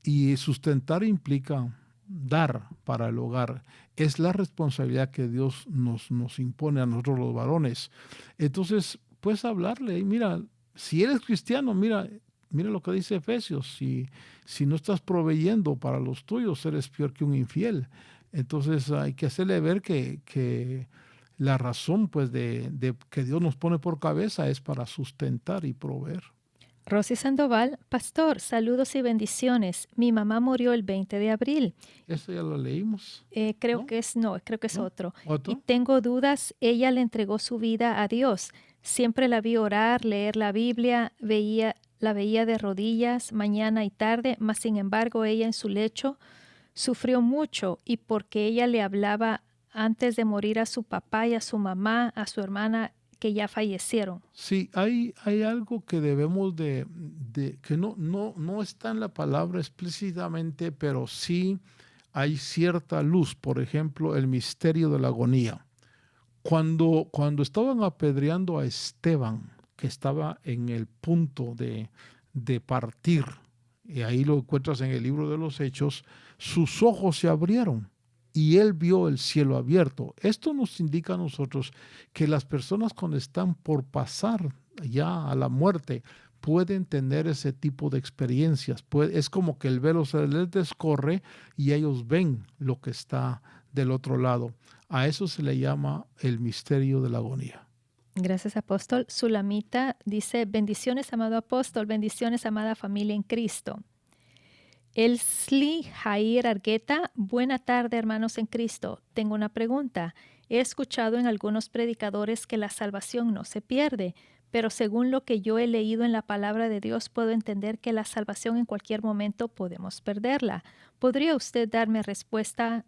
y sustentar implica dar para el hogar. Es la responsabilidad que Dios nos impone a nosotros los varones. Entonces, puedes hablarle, y mira, si eres cristiano, mira lo que dice Efesios, si no estás proveyendo para los tuyos, eres peor que un infiel. Entonces hay que hacerle ver que la razón pues de que Dios nos pone por cabeza es para sustentar y proveer. Rosy Sandoval, pastor, saludos y bendiciones. Mi mamá murió el 20 de abril. Eso ya lo leímos, Creo ¿no? que es, no, creo que es ¿No? otro. Y ¿Otro? tengo dudas, ella le entregó su vida a Dios. Siempre la vi orar, leer la Biblia, la veía de rodillas mañana y tarde, mas sin embargo ella en su lecho sufrió mucho y porque ella le hablaba antes de morir a su papá y a su mamá, a su hermana que ya fallecieron. Sí, hay algo que debemos que no está en la palabra explícitamente, pero sí hay cierta luz. Por ejemplo, el misterio de la agonía. Cuando estaban apedreando a Esteban, que estaba en el punto de partir, y ahí lo encuentras en el libro de los Hechos, sus ojos se abrieron y él vio el cielo abierto. Esto nos indica a nosotros que las personas cuando están por pasar ya a la muerte pueden tener ese tipo de experiencias. Es como que el velo se les descorre y ellos ven lo que está del otro lado. A eso se le llama el misterio de la agonía. Gracias, apóstol. Sulamita dice, bendiciones, amado apóstol, bendiciones, amada familia en Cristo. Elsli Jair Argueta, buena tarde, hermanos en Cristo. Tengo una pregunta. He escuchado en algunos predicadores que la salvación no se pierde, pero según lo que yo he leído en la palabra de Dios, puedo entender que la salvación en cualquier momento podemos perderla. ¿Podría usted darme respuesta?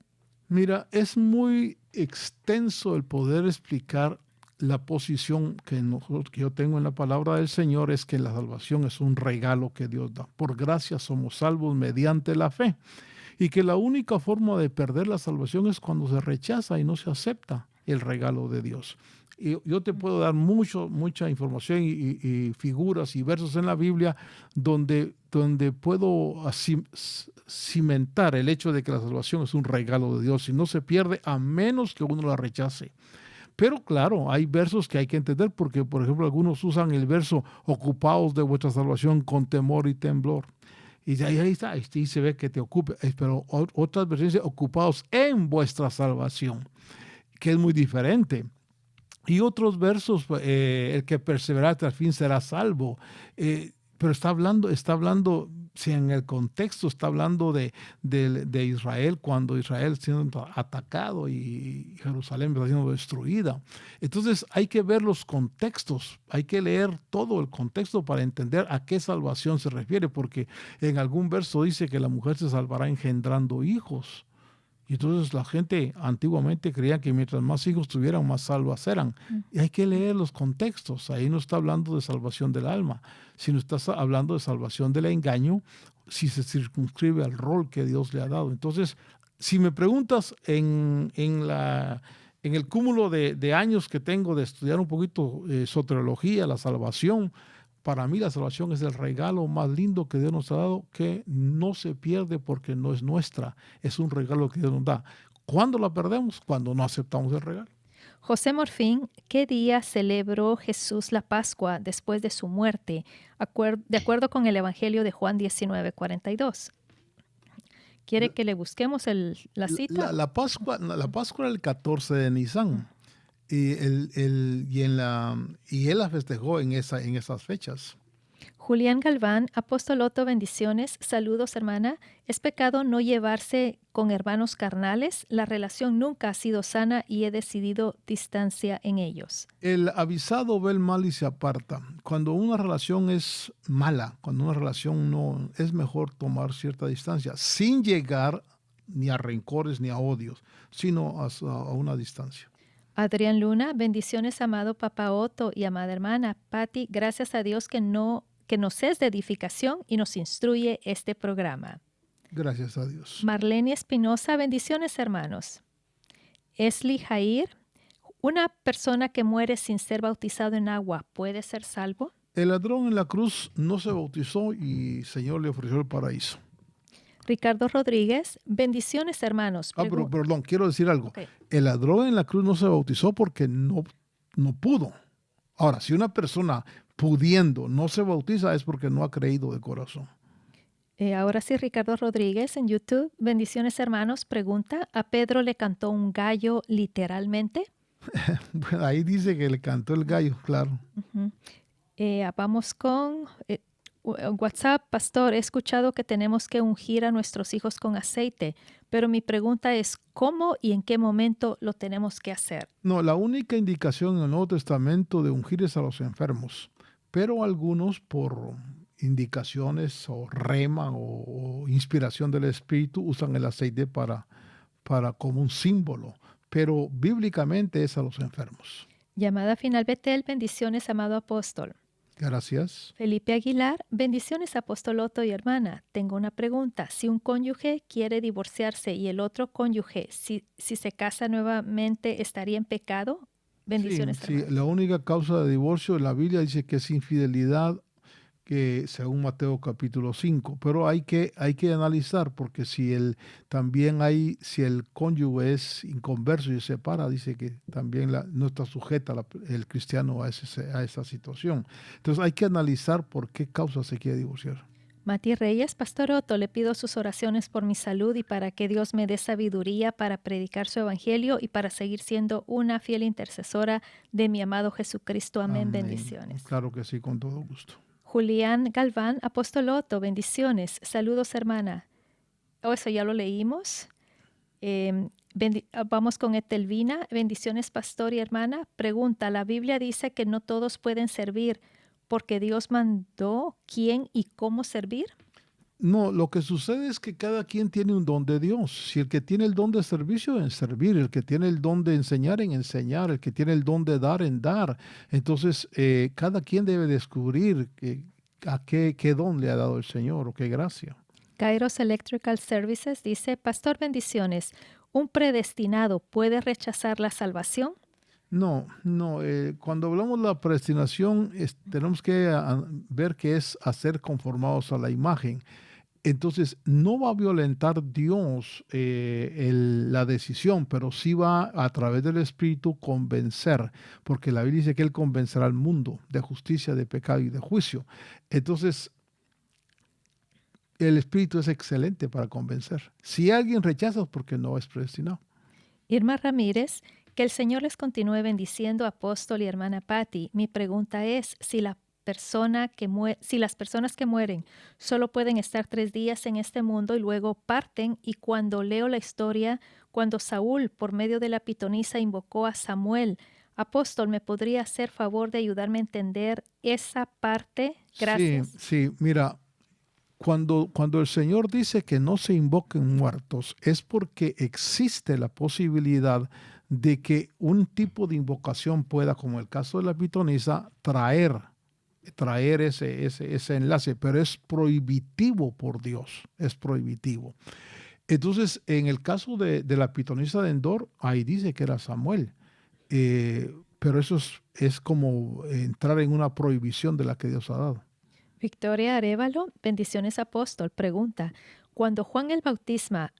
Mira, es muy extenso el poder explicar la posición que yo tengo en la palabra del Señor, es que la salvación es un regalo que Dios da. Por gracia somos salvos mediante la fe. Y que la única forma de perder la salvación es cuando se rechaza y no se acepta el regalo de Dios. Y yo te puedo dar mucha información y figuras y versos en la Biblia donde puedo cimentar el hecho de que la salvación es un regalo de Dios y no se pierde a menos que uno la rechace. Pero claro, hay versos que hay que entender porque, por ejemplo, algunos usan el verso ocupaos de vuestra salvación con temor y temblor. Y ahí está, y se ve que te ocupe. Pero otras versiones dicen ocupaos en vuestra salvación, que es muy diferente. Y otros versos, el que persevera hasta el fin será salvo. Pero está hablando, si en el contexto está hablando de Israel, cuando Israel está siendo atacado y Jerusalén está siendo destruida. Entonces hay que ver los contextos, hay que leer todo el contexto para entender a qué salvación se refiere, porque en algún verso dice que la mujer se salvará engendrando hijos. Y entonces la gente antiguamente creía que mientras más hijos tuvieran, más salvas eran. Y hay que leer los contextos. Ahí no está hablando de salvación del alma, sino está hablando de salvación del engaño si se circunscribe al rol que Dios le ha dado. Entonces, si me preguntas en el cúmulo de años que tengo de estudiar un poquito soteriología, la salvación, para mí la salvación es el regalo más lindo que Dios nos ha dado, que no se pierde porque no es nuestra, es un regalo que Dios nos da. ¿Cuándo la perdemos? Cuando no aceptamos el regalo. José Morfín, ¿qué día celebró Jesús la Pascua después de su muerte? De acuerdo con el Evangelio de Juan 19:42. ¿Quiere que le busquemos la cita? La Pascua, no, la Pascua era el 14 de Nisan. Y, y él la festejó en esas fechas. Julián Galván, apóstol Otto, bendiciones. Saludos, hermana. ¿Es pecado no llevarse con hermanos carnales? La relación nunca ha sido sana y he decidido distancia en ellos. El avisado ve el mal y se aparta. Cuando una relación es mala, cuando una relación no, es mejor tomar cierta distancia, sin llegar ni a rencores ni a odios, sino a una distancia. Adrián Luna, bendiciones, amado papá Otto y amada hermana Patti. Gracias a Dios que nos es de edificación y nos instruye este programa. Gracias a Dios. Marlene Espinosa, bendiciones, hermanos. Esli Jair, ¿una persona que muere sin ser bautizado en agua puede ser salvo? El ladrón en la cruz no se bautizó y el Señor le ofreció el paraíso. Ricardo Rodríguez, bendiciones, hermanos. Pero perdón, quiero decir algo. Okay. El ladrón en la cruz no se bautizó porque no pudo. Ahora, si una persona pudiendo no se bautiza es porque no ha creído de corazón. Ahora sí, Ricardo Rodríguez en YouTube. Bendiciones, hermanos. Pregunta, ¿a Pedro le cantó un gallo literalmente? Bueno, ahí dice que le cantó el gallo, claro. Uh-huh. Vamos con WhatsApp. Pastor, he escuchado que tenemos que ungir a nuestros hijos con aceite, pero mi pregunta es, ¿cómo y en qué momento lo tenemos que hacer? No, la única indicación en el Nuevo Testamento de ungir es a los enfermos, pero algunos por indicaciones o rema o inspiración del Espíritu usan el aceite para como un símbolo, pero bíblicamente es a los enfermos. Llamada final Betel, bendiciones, amado apóstol. Gracias. Felipe Aguilar, bendiciones, apóstol Otto y hermana. Tengo una pregunta. Si un cónyuge quiere divorciarse y el otro cónyuge, si se casa nuevamente, ¿estaría en pecado? Bendiciones, sí, la única causa de divorcio en la Biblia dice que es infidelidad, que según Mateo capítulo 5, pero hay que analizar porque si el cónyuge es inconverso y se separa, dice que también no está sujeta el cristiano a esa situación. Entonces hay que analizar por qué causa se quiere divorciar. Mati Reyes, Pastor Otto, le pido sus oraciones por mi salud y para que Dios me dé sabiduría para predicar su evangelio y para seguir siendo una fiel intercesora de mi amado Jesucristo. Amén. Amén. Bendiciones. Claro que sí, con todo gusto. Julián Galván, apóstol Otto, bendiciones. Saludos, hermana. Eso ya lo leímos. Vamos con Etelvina. Bendiciones, pastor y hermana. Pregunta, la Biblia dice que no todos pueden servir porque Dios mandó quién y cómo servir. No, lo que sucede es que cada quien tiene un don de Dios. Si el que tiene el don de servicio, en servir. El que tiene el don de enseñar, en enseñar. El que tiene el don de dar, en dar. Entonces, cada quien debe descubrir qué don le ha dado el Señor o qué gracia. Kairos Electrical Services dice, Pastor, bendiciones. ¿Un predestinado puede rechazar la salvación? No. Cuando hablamos de la predestinación, tenemos que ver que es hacer conformados a la imagen. Entonces, no va a violentar Dios la decisión, pero sí va a través del Espíritu convencer, porque la Biblia dice que Él convencerá al mundo de justicia, de pecado y de juicio. Entonces, el Espíritu es excelente para convencer. Si alguien rechaza es porque no es predestinado. Irma Ramírez, que el Señor les continúe bendiciendo, apóstol y hermana Patti. Mi pregunta es, si las personas que mueren solo pueden estar 3 días en este mundo y luego parten, y cuando leo la historia, cuando Saúl, por medio de la pitonisa, invocó a Samuel, apóstol, ¿me podría hacer favor de ayudarme a entender esa parte? Gracias. Sí, mira, cuando el Señor dice que no se invoquen muertos, es porque existe la posibilidad de que un tipo de invocación pueda, como el caso de la pitonisa, traer ese enlace, pero es prohibitivo por Dios, es prohibitivo. Entonces, en el caso de la pitonisa de Endor, ahí dice que era Samuel, pero eso es como entrar en una prohibición de la que Dios ha dado. Victoria Arévalo, bendiciones, apóstol. Pregunta, cuando Juan el Bautista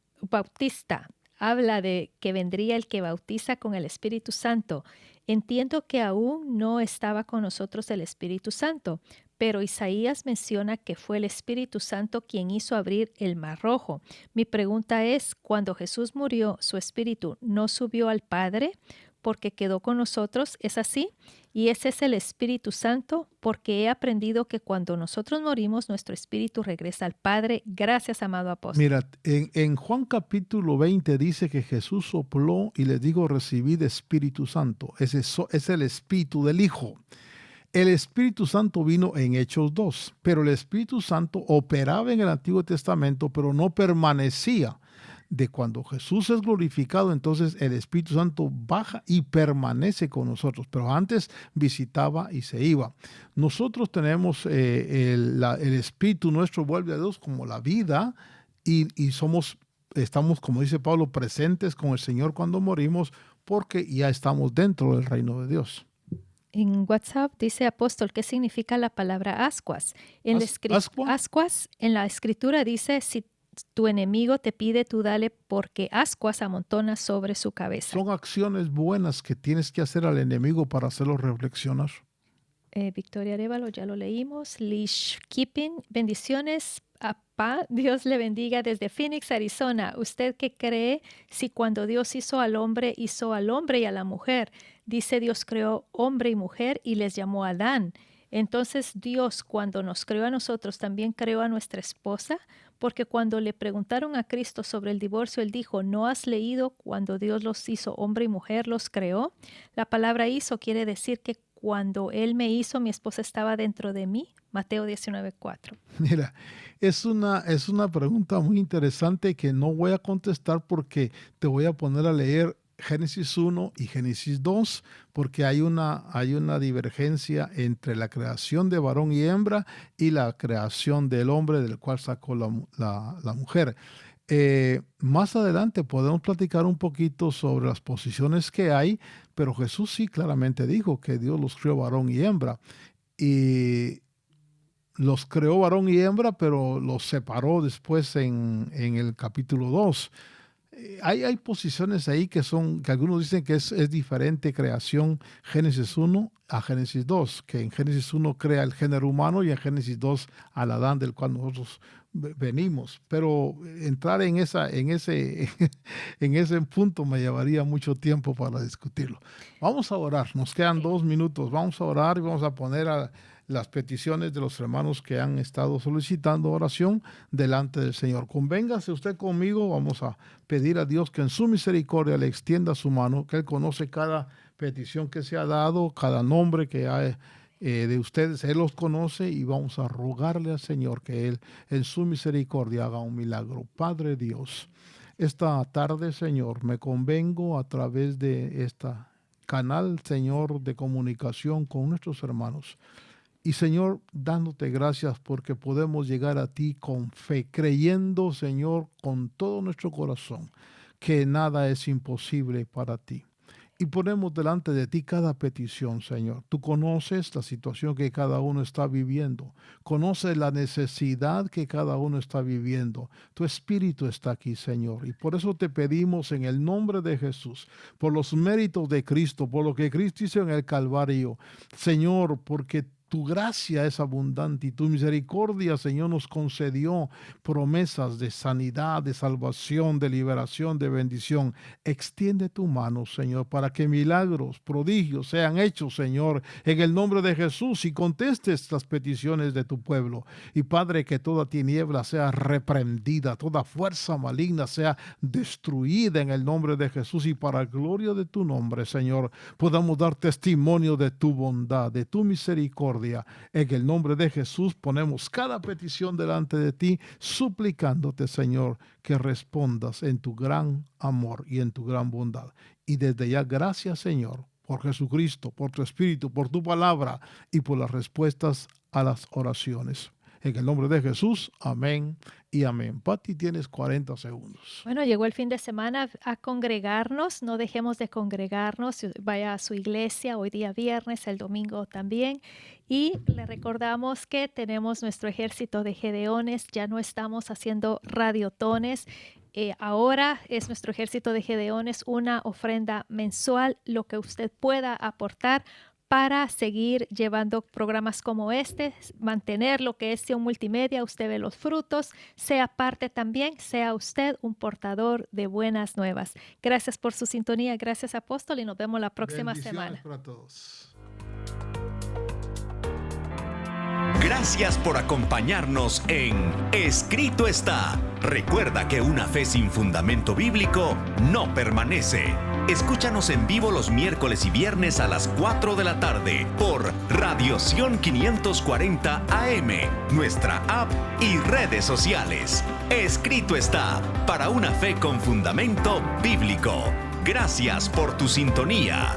habla de que vendría el que bautiza con el Espíritu Santo. Entiendo que aún no estaba con nosotros el Espíritu Santo, pero Isaías menciona que fue el Espíritu Santo quien hizo abrir el Mar Rojo. Mi pregunta es, cuando Jesús murió, ¿su Espíritu no subió al Padre porque quedó con nosotros? ¿Es así? Y ese es el Espíritu Santo, porque he aprendido que cuando nosotros morimos, nuestro espíritu regresa al Padre. Gracias, amado apóstol. Mira, en Juan capítulo 20 dice que Jesús sopló y les dijo, recibid Espíritu Santo. Es el Espíritu del Hijo. El Espíritu Santo vino en Hechos 2, pero el Espíritu Santo operaba en el Antiguo Testamento, pero no permanecía. De cuando Jesús es glorificado, entonces el Espíritu Santo baja y permanece con nosotros, pero antes visitaba y se iba. Nosotros tenemos el Espíritu nuestro vuelve a Dios como la vida y estamos, como dice Pablo, presentes con el Señor cuando morimos porque ya estamos dentro del reino de Dios. En WhatsApp dice apóstol, ¿qué significa la palabra ascuas? Ascuas, en la escritura dice, si tu enemigo te pide, tú dale, porque ascuas amontona sobre su cabeza. Son acciones buenas que tienes que hacer al enemigo para hacerlo reflexionar. Victoria Arevalo, ya lo leímos. Lish Keeping, bendiciones. Papá, Dios le bendiga desde Phoenix, Arizona. ¿Usted qué cree si cuando Dios hizo al hombre y a la mujer? Dice Dios creó hombre y mujer y les llamó Adán. Entonces Dios, cuando nos creó a nosotros, también creó a nuestra esposa, porque cuando le preguntaron a Cristo sobre el divorcio, él dijo, ¿no has leído cuando Dios los hizo hombre y mujer, los creó? La palabra hizo quiere decir que cuando él me hizo, mi esposa estaba dentro de mí. Mateo 19:4. Mira, es una pregunta muy interesante que no voy a contestar porque te voy a poner a leer Génesis 1 y Génesis 2, porque hay una divergencia entre la creación de varón y hembra y la creación del hombre del cual sacó la mujer. Más adelante podemos platicar un poquito sobre las posiciones que hay, pero Jesús sí claramente dijo que Dios los creó varón y hembra. Y los creó varón y hembra, pero los separó después en el capítulo 2. Hay posiciones ahí que algunos dicen que es diferente creación Génesis 1 a Génesis 2, que en Génesis 1 crea el género humano y en Génesis 2 al Adán del cual nosotros venimos. Pero entrar en ese punto me llevaría mucho tiempo para discutirlo. Vamos a orar, nos quedan 2 minutos, vamos a orar y vamos a poner las peticiones de los hermanos que han estado solicitando oración delante del Señor. Convéngase usted conmigo, vamos a pedir a Dios que en su misericordia le extienda su mano, que Él conoce cada petición que se ha dado, cada nombre que hay de ustedes, Él los conoce y vamos a rogarle al Señor que Él en su misericordia haga un milagro. Padre Dios, esta tarde, Señor, me convengo a través de esta canal, Señor, de comunicación con nuestros hermanos. Y Señor, dándote gracias porque podemos llegar a ti con fe, creyendo, Señor, con todo nuestro corazón, que nada es imposible para ti. Y ponemos delante de ti cada petición, Señor. Tú conoces la situación que cada uno está viviendo. Conoces la necesidad que cada uno está viviendo. Tu Espíritu está aquí, Señor. Y por eso te pedimos en el nombre de Jesús, por los méritos de Cristo, por lo que Cristo hizo en el Calvario, Señor, porque tu gracia es abundante y tu misericordia, Señor, nos concedió promesas de sanidad, de salvación, de liberación, de bendición. Extiende tu mano, Señor, para que milagros, prodigios sean hechos, Señor, en el nombre de Jesús, y contestes las peticiones de tu pueblo. Y Padre, que toda tiniebla sea reprendida, toda fuerza maligna sea destruida en el nombre de Jesús, y para gloria de tu nombre, Señor, podamos dar testimonio de tu bondad, de tu misericordia. En el nombre de Jesús ponemos cada petición delante de ti, suplicándote, Señor, que respondas en tu gran amor y en tu gran bondad. Y desde ya, gracias, Señor, por Jesucristo, por tu Espíritu, por tu palabra y por las respuestas a las oraciones. En el nombre de Jesús, amén y amén. Pati, tienes 40 segundos. Bueno, llegó el fin de semana a congregarnos. No dejemos de congregarnos. Vaya a su iglesia hoy día viernes, el domingo también. Y le recordamos que tenemos nuestro ejército de Gedeones. Ya no estamos haciendo radiotones. Ahora es nuestro ejército de Gedeones, una ofrenda mensual, lo que usted pueda aportar para seguir llevando programas como este, mantener lo que es Sion Multimedia. Usted ve los frutos, sea parte también, sea usted un portador de buenas nuevas. Gracias por su sintonía, gracias apóstol, y nos vemos la próxima semana. Para todos. Gracias por acompañarnos en Escrito está. Recuerda que una fe sin fundamento bíblico no permanece. Escúchanos en vivo los miércoles y viernes a las 4 de la tarde por Radio Sion 540 AM, nuestra app y redes sociales. Escrito está, para una fe con fundamento bíblico. Gracias por tu sintonía.